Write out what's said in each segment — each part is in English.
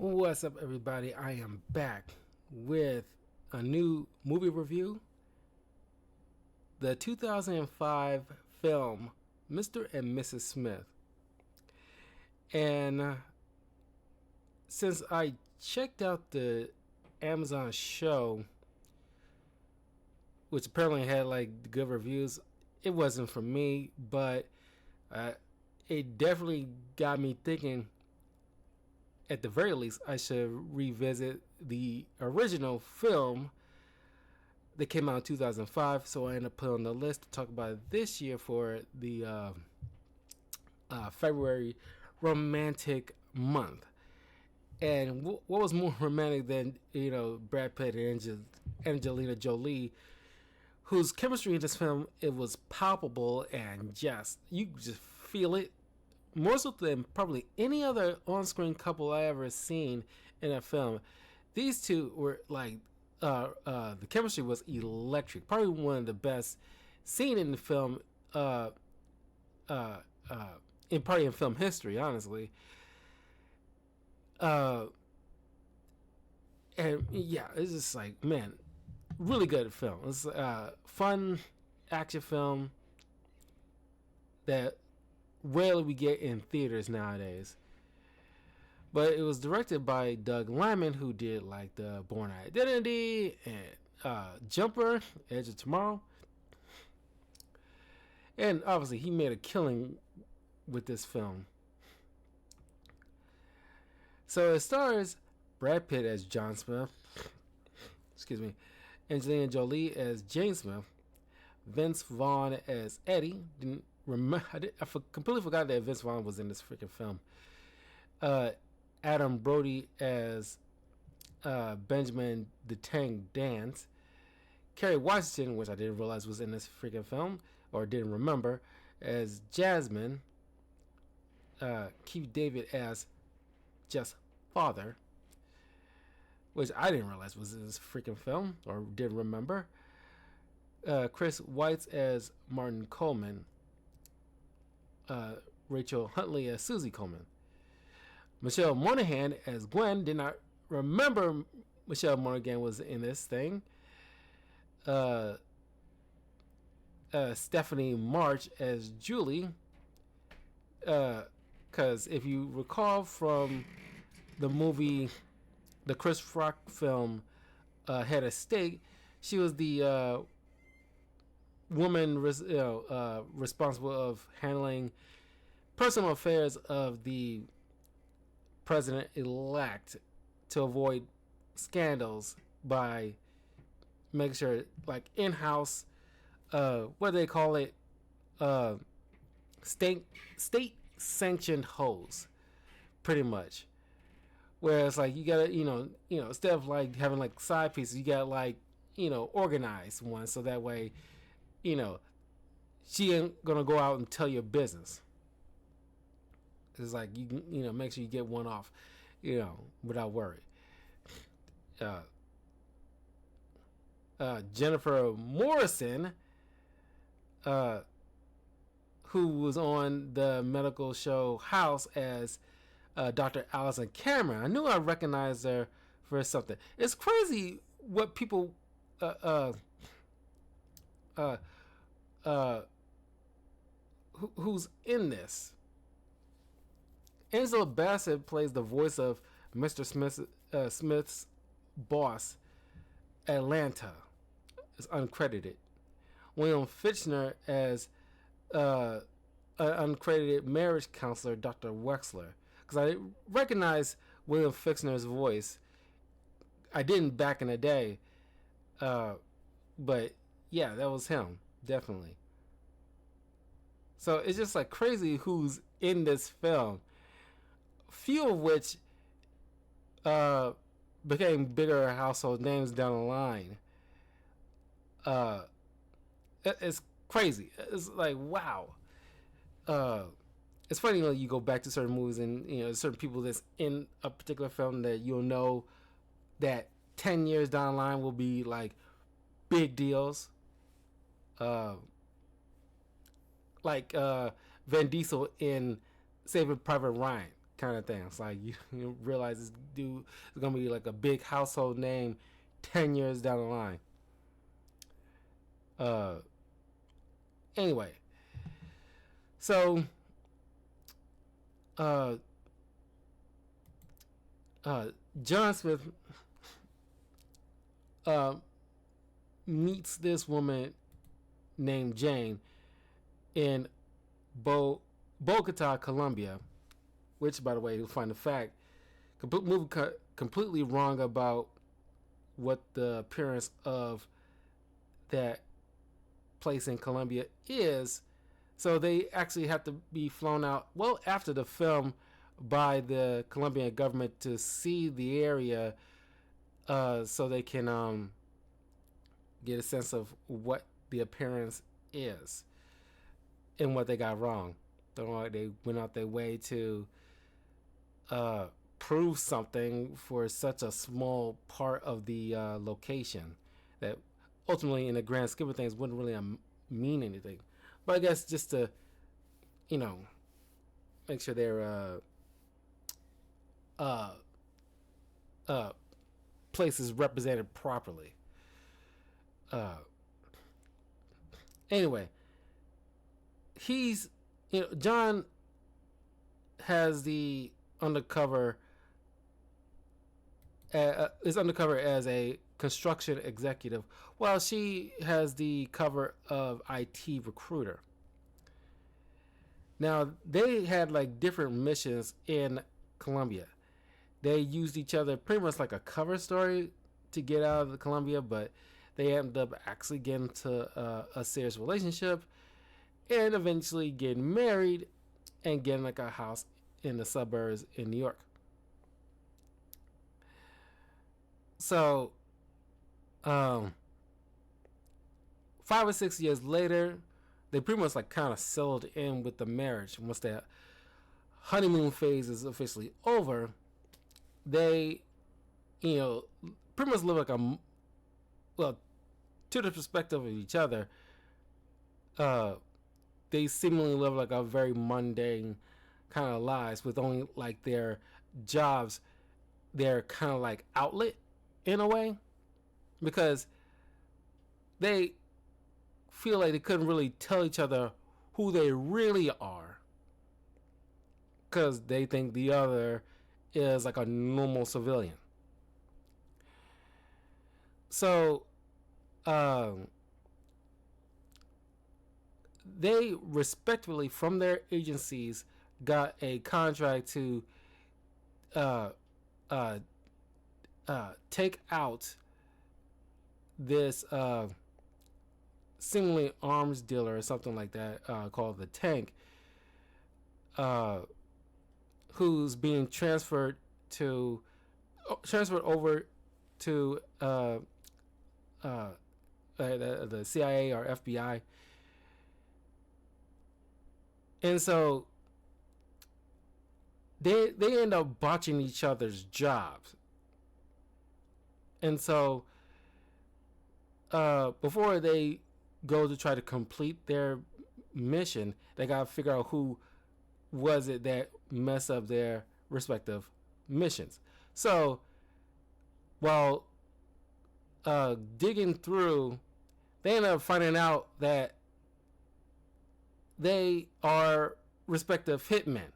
What's up, everybody? I am back with a new movie review. The 2005 film Mr. and Mrs. Smith. And since I checked out the Amazon show, which apparently had like good reviews, it wasn't for me, but it definitely got me thinking. At the very least, I should revisit the original film that came out in 2005. So I ended up putting on the list to talk about it this year for the February romantic month. And what was more romantic than Brad Pitt and Angelina Jolie, whose chemistry in this film, it was palpable and just you just feel it more so than probably any other on-screen couple I ever seen in a film. These two were like, the chemistry was electric. Probably one of the best seen in the film, in film history, honestly. And yeah, it's just like, man, really good film. It's a fun action film that rarely we get in theaters nowadays. But it was directed by Doug Liman, who did like the Bourne Identity and Jumper, Edge of Tomorrow. And obviously he made a killing with this film. So it stars Brad Pitt as John Smith, excuse me, Angelina Jolie as Jane Smith, Vince Vaughn as Eddie. Didn't remember, I completely forgot that Vince Vaughn was in this freaking film. Adam Brody as Benjamin the Tank Dance. Kerry Washington, which I didn't realize was in this freaking film, or didn't remember, as Jasmine. Keith David as Jeff's father, which I didn't realize was in this freaking film, or didn't remember. Chris Weitz as Martin Coleman. Rachel Huntley as Susie Coleman. Michelle Monaghan as Gwen. Did not remember Michelle Monaghan was in this thing. Stephanie March as Julie. Because if you recall from the movie, the Chris Rock film, Head of State, she was the woman responsible of handling personal affairs of the president-elect to avoid scandals by making sure, like, in-house, what do they call it, state sanctioned hoes, pretty much. Whereas, like, you gotta, instead of like having like side pieces, you got like, organized ones, so that way, she ain't gonna go out and tell your business. It's like you can, make sure you get one off, without worry. Jennifer Morrison, who was on the medical show House as Dr. Allison Cameron. I knew I recognized her for something. It's crazy what people who's in this. Angela Bassett plays the voice of Mr. Smith's boss, Atlanta. It's uncredited. William Fichtner as an uncredited marriage counselor, Dr. Wexler. Because I recognize William Fichtner's voice. I didn't back in the day. But yeah, that was him. Definitely. So it's just like crazy who's in this film. Few of which became bigger household names down the line. It's crazy. It's like, wow. It's funny when you go back to certain movies and certain people that's in a particular film that you'll know that 10 years down the line will be like big deals. Like Vin Diesel in Saving Private Ryan. kind of thing. It's like you realize this dude is gonna be like a big household name 10 years down the line. Uh, anyway, so uh, uh, John Smith uh, meets this woman named Jane in Bogota, Colombia, which, by the way, you'll find the fact completely wrong about what the appearance of that place in Colombia is. So they actually have to be flown out well after the film by the Colombian government to see the area, so they can get a sense of what the appearance is and what they got wrong. They went out their way to prove something for such a small part of the location that ultimately, in the grand scheme of things, wouldn't really mean anything. But I guess just to, make sure their place is represented properly. Anyway, John has the undercover is undercover as a construction executive, while she has the cover of IT recruiter. Now they had like different missions in Colombia. They used each other pretty much like a cover story to get out of Colombia, but they ended up actually getting to a serious relationship and eventually getting married and getting like a house in the suburbs in New York. So, 5 or 6 years later, they pretty much like kind of settled in with the marriage. Once that honeymoon phase is officially over, they, pretty much live like to the perspective of each other, they seemingly live like a very mundane kind of lives with only like their jobs, their kind of like outlet in a way, because they feel like they couldn't really tell each other who they really are, because they think the other is like a normal civilian. So they respectively from their agencies got a contract to uh, uh, take out this seemingly arms dealer or something like that, called the Tank, who's being transferred over to the CIA or FBI. And so they end up botching each other's jobs. And so before they go to try to complete their mission, they gotta figure out who was it that messed up their respective missions. So while digging through, they end up finding out that they are respective hitmen.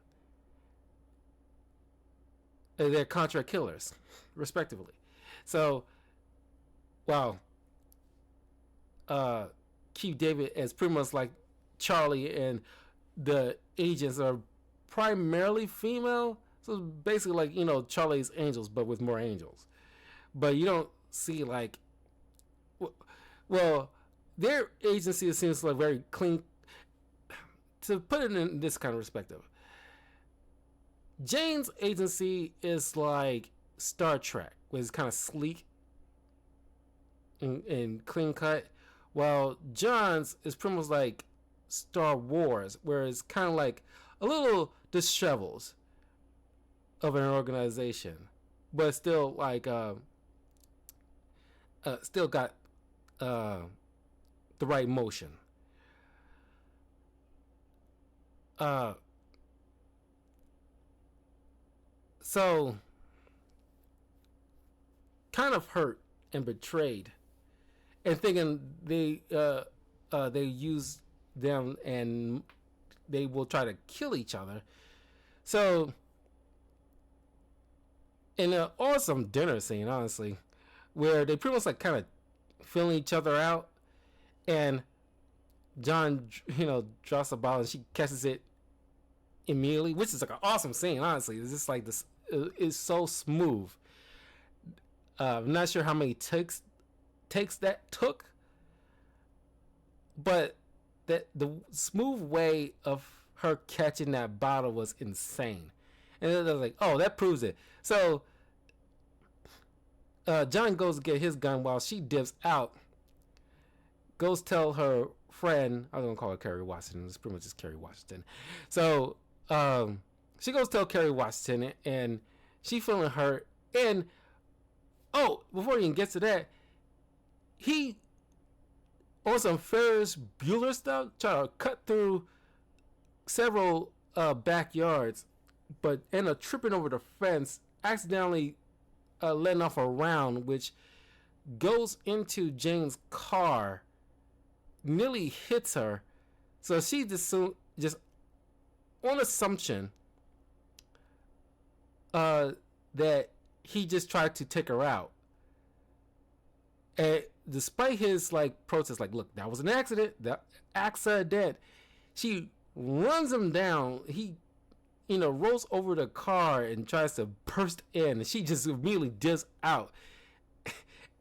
They're contract killers, respectively. So, wow. Keith David is pretty much like Charlie, and the agents are primarily female. So it's basically like, Charlie's Angels, but with more angels. But you don't see like, well, their agency seems like very clean. To put it in this kind of perspective, Jane's agency is like Star Trek, where it's kind of sleek and clean cut, while John's is pretty much like Star Wars, where it's kind of like a little disheveled of an organization, but still like still got the right motion. So, kind of hurt and betrayed, and thinking they use them and they will try to kill each other. So, in an awesome dinner scene, honestly, where they pretty much like kind of feeling each other out, and John, drops a ball and she catches it immediately, which is like an awesome scene. Honestly, it's just like this. It's so smooth. I'm not sure how many takes that took, but that the smooth way of her catching that bottle was insane. And I was like, oh, that proves it. So John goes to get his gun while she dips out. Goes tell her friend, I was gonna call her Kerry Washington. It's pretty much just Kerry Washington. So she goes tell Kerry Washington, and she feeling hurt. And oh, before he even gets to that, he on some Ferris Bueller stuff, try to cut through several backyards, but end up tripping over the fence, accidentally letting off a round, which goes into Jane's car, nearly hits her. So she just on assumption that he just tried to take her out. And despite his like protest, like, look, that was an accident, she runs him down. He, rolls over the car and tries to burst in, and she just immediately dips out.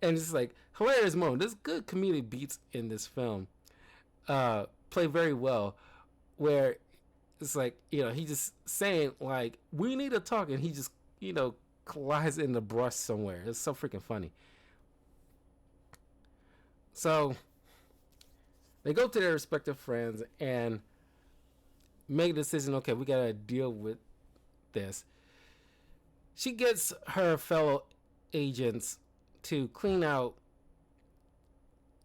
And it's like hilarious moment. There's good comedic beats in this film. Play very well, where it's like, he just saying like, we need to talk, and he just, collides in the brush somewhere. It's so freaking funny. So they go to their respective friends and make a decision. Okay, we gotta deal with this. She gets her fellow agents to clean out,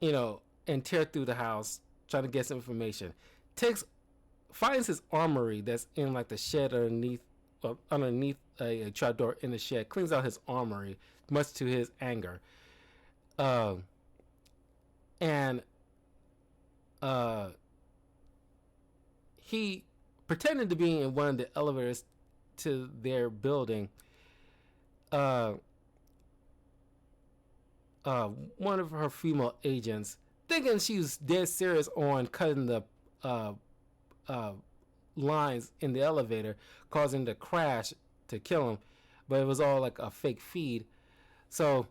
and tear through the house, trying to get some information. Finds his armory that's in like the shed underneath a trapdoor in the shed. Cleans out his armory, much to his anger. And he pretended to be in one of the elevators to their building. One of her female agents, thinking she was dead serious on cutting the lines in the elevator, causing the crash to kill him, but it was all like a fake feed. So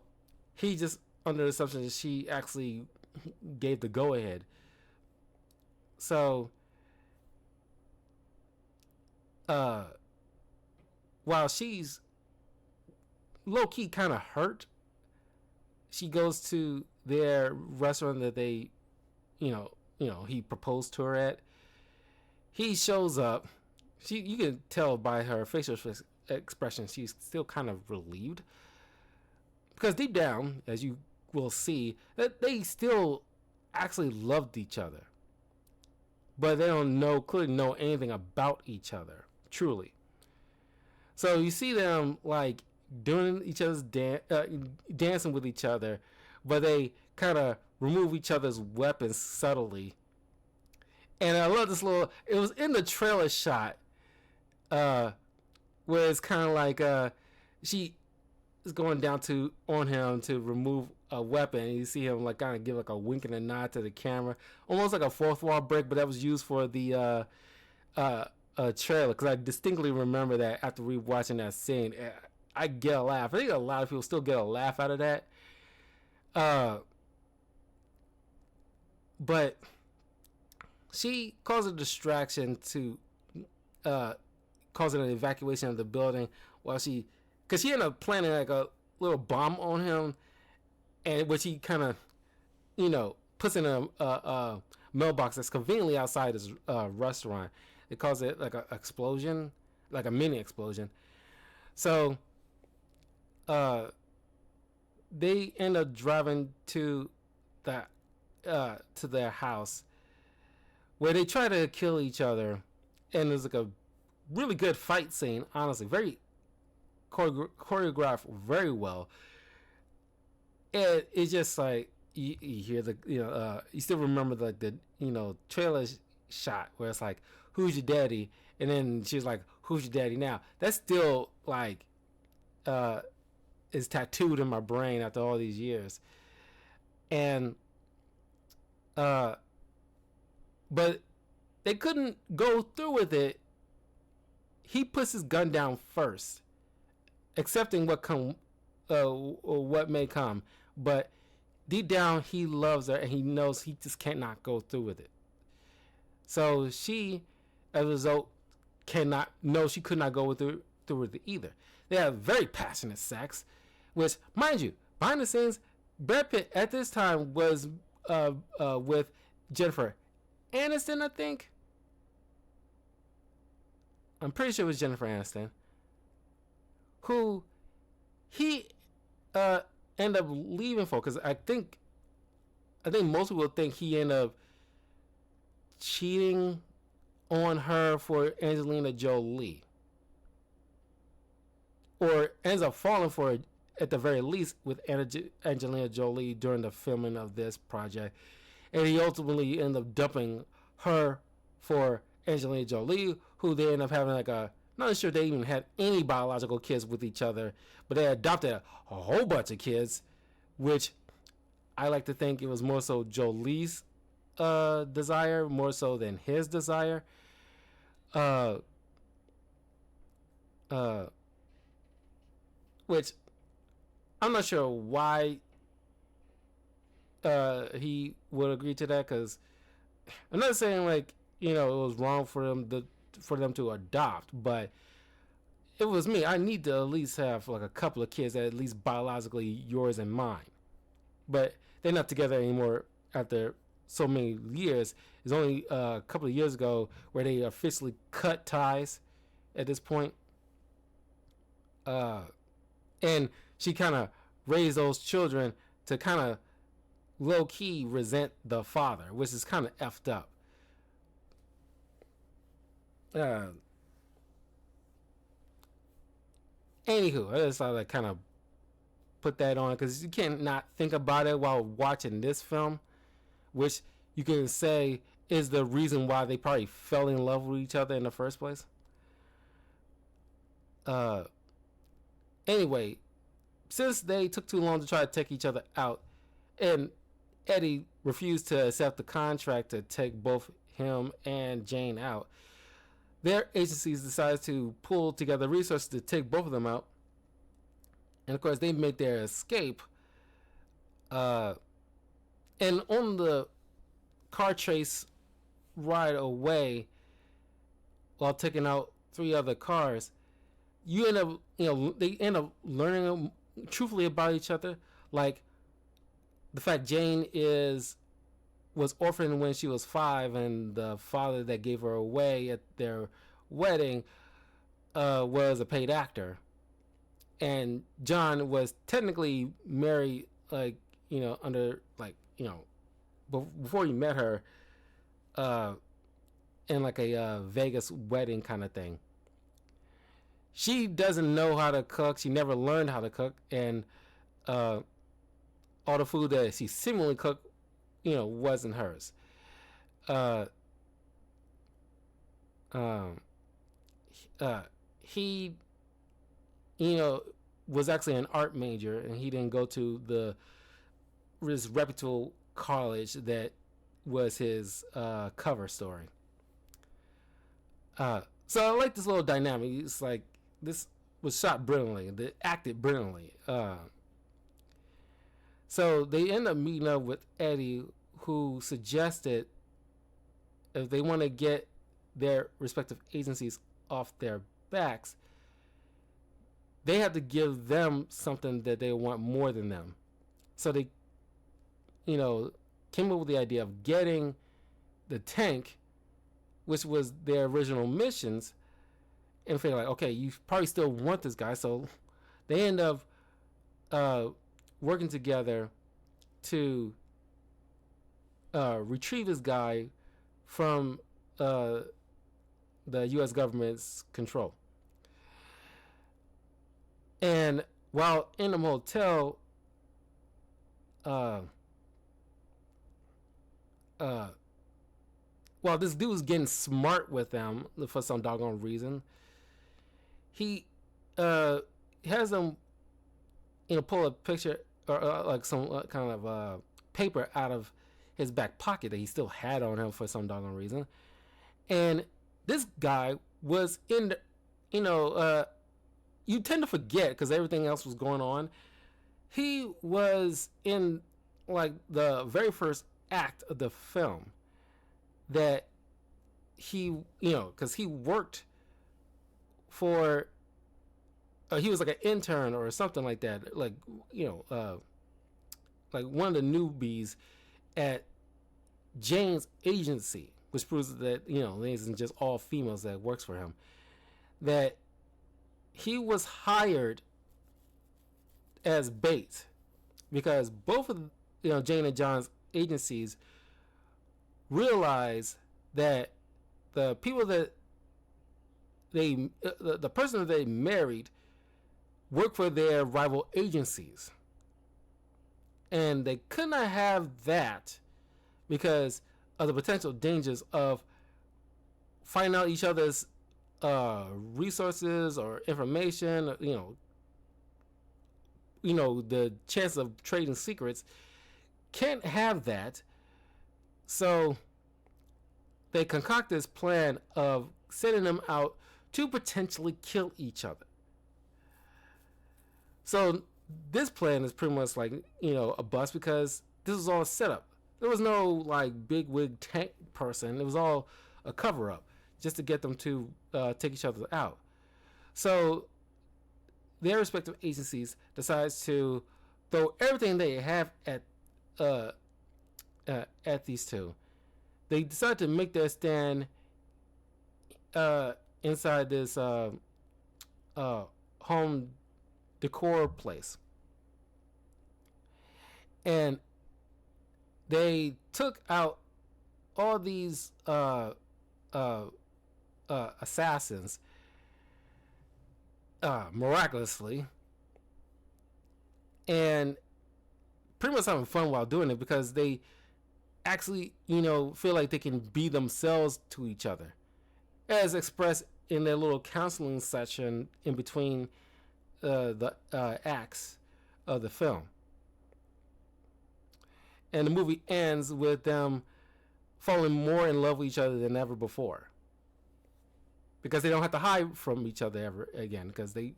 he just under the assumption that she actually gave the go ahead. So while she's low key kind of hurt, she goes to their restaurant that they, he proposed to her at. He shows up. You can tell by her facial expression she's still kind of relieved, because deep down, as you will see, that they still actually loved each other, but they don't clearly know anything about each other truly. So you see them like doing each other's dancing with each other, but they kind of remove each other's weapons subtly. And I love this it was in the trailer shot, where it's kind of like she is going down on him to remove a weapon, and you see him like kind of give like a wink and a nod to the camera, almost like a fourth wall break, but that was used for the trailer, because I distinctly remember that after rewatching that scene. I get a laugh. I think a lot of people still get a laugh out of that. But she caused a distraction to causing an evacuation of the building, because she ended up planning like a little bomb on him, and which he kind of, puts in a mailbox that's conveniently outside his restaurant. It caused it like an explosion, like a mini explosion. So they end up driving to their house, where they try to kill each other, and there's like a really good fight scene. Honestly, very choreographed very well. And it's just like you hear the you still remember the trailer shot where it's like, who's your daddy, and then she's like, who's your daddy now. That's still like is tattooed in my brain after all these years. And but they couldn't go through with it. He puts his gun down first, accepting what may come. But deep down, he loves her, and he knows he just cannot go through with it. So she, as a result, she could not go through with it either. They have very passionate sex, which, mind you, behind the scenes, Brad Pitt at this time was with Jennifer Aniston, I think. I'm pretty sure it was Jennifer Aniston, who he ended up leaving for, because I think most people think he ended up cheating on her for Angelina Jolie, or ends up falling for her at the very least with Angelina Jolie during the filming of this project, and he ultimately ended up dumping her for Angelina Jolie, who they end up having like not sure they even had any biological kids with each other, but they adopted a whole bunch of kids, which I like to think it was more so Jolie's desire more so than his desire. Which I'm not sure why he would agree to that, because I'm not saying like it was wrong for them to adopt, but if it was me, I need to at least have like a couple of kids that at least biologically yours and mine. But they're not together anymore after so many years. It's only a couple of years ago where they officially cut ties at this point. And she kind of raised those children to kind of low-key resent the father, which is kind of effed up. Anywho, I just thought I'd kind of put that on, because you can't not think about it while watching this film, which you can say is the reason why they probably fell in love with each other in the first place. Anyway, since they took too long to try to take each other out, and Eddie refused to accept the contract to take both him and Jane out, their agencies decided to pull together resources to take both of them out. And of course, they make their escape. And on the car chase ride away, while taking out 3 other cars, they end up learning truthfully about each other. Like the fact Jane was orphaned when she was 5, and the father that gave her away at their wedding was a paid actor, and John was technically married, like before he met her, in like a Vegas wedding kind of thing. She doesn't know how to cook. She never learned how to cook, and all the food that she seemingly cooked, wasn't hers. He, was actually an art major, and he didn't go to this reputable college that was his cover story. So I like this little dynamic. It's like this was shot brilliantly, they acted brilliantly. So they end up meeting up with Eddie, who suggested if they want to get their respective agencies off their backs, they have to give them something that they want more than them. So they, came up with the idea of getting the tank, which was their original missions, and figure like, okay, you probably still want this guy. So they end up working together to retrieve this guy from the U.S. government's control. And while in the motel, uh, uh, while this dude's getting smart with them for some doggone reason, he uh, has them, pull a picture or like some kind of paper out of his back pocket that he still had on him for some doggone reason. And this guy was in the, you tend to forget because everything else was going on. He was in like the very first act of the film that he, because he worked for, he was like an intern or something like that, like, like one of the newbies at Jane's agency, which proves that, it isn't just all females that works for him. That he was hired as bait because both of Jane and John's agencies realized that the people that the person that they married worked for their rival agencies, and they could not have that because of the potential dangers of finding out each other's resources or information, the chance of trading secrets. Can't have that. So they concoct this plan of sending them out to potentially kill each other. So this plan is pretty much like, a bust because this was all set up. There was no like big wig tank person. It was all a cover up just to get them to take each other out. So their respective agencies decides to throw everything they have at these two. They decide to make their stand inside this home decor place, and they took out all these assassins miraculously, and pretty much having fun while doing it because they actually, feel like they can be themselves to each other, as expressed in their little counseling session in between the acts of the film. And the movie ends with them falling more in love with each other than ever before, because they don't have to hide from each other ever again, because they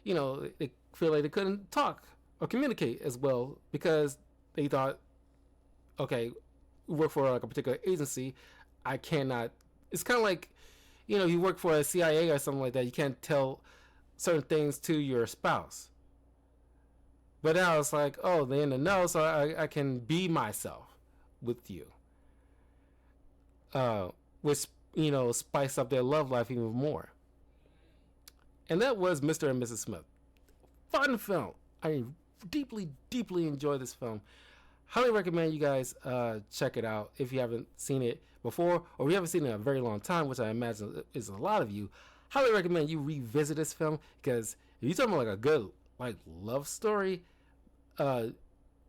feel like they couldn't talk or communicate as well because they thought, okay, we work for like a particular agency, I cannot. It's kind of like, you work for a CIA or something like that. You can't tell certain things to your spouse. But now it's like, oh, they're in the know, so I can be myself with you. Which, spice up their love life even more. And that was Mr. and Mrs. Smith. Fun film. I deeply, deeply enjoy this film. Highly recommend you guys check it out if you haven't seen it before, or you haven't seen it in a very long time, which I imagine is a lot of you. Highly recommend you revisit this film, because if you're talking about like a good like love story, Mr.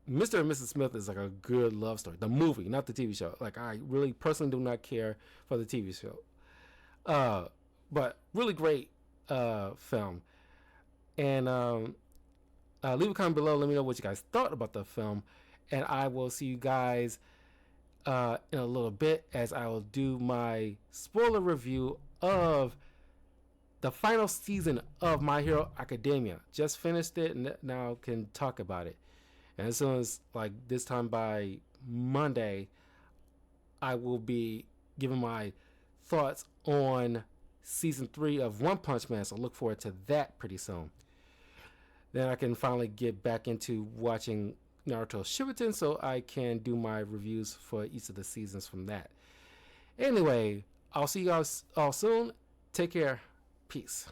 and Mrs. Smith is like a good love story. The movie, not the TV show. Like, I really personally do not care for the TV show, but really great film. And leave a comment below. Let me know what you guys thought about the film, and I will see you guys in a little bit as I will do my spoiler review of the final season of My Hero Academia. Just finished it and now can talk about it. And as soon as like this time by Monday, I will be giving my thoughts on season 3 of One Punch Man. So look forward to that pretty soon. Then I can finally get back into watching Naruto Shippuden, so I can do my reviews for each of the seasons from that. Anyway, I'll see you guys all soon. Take care. Peace.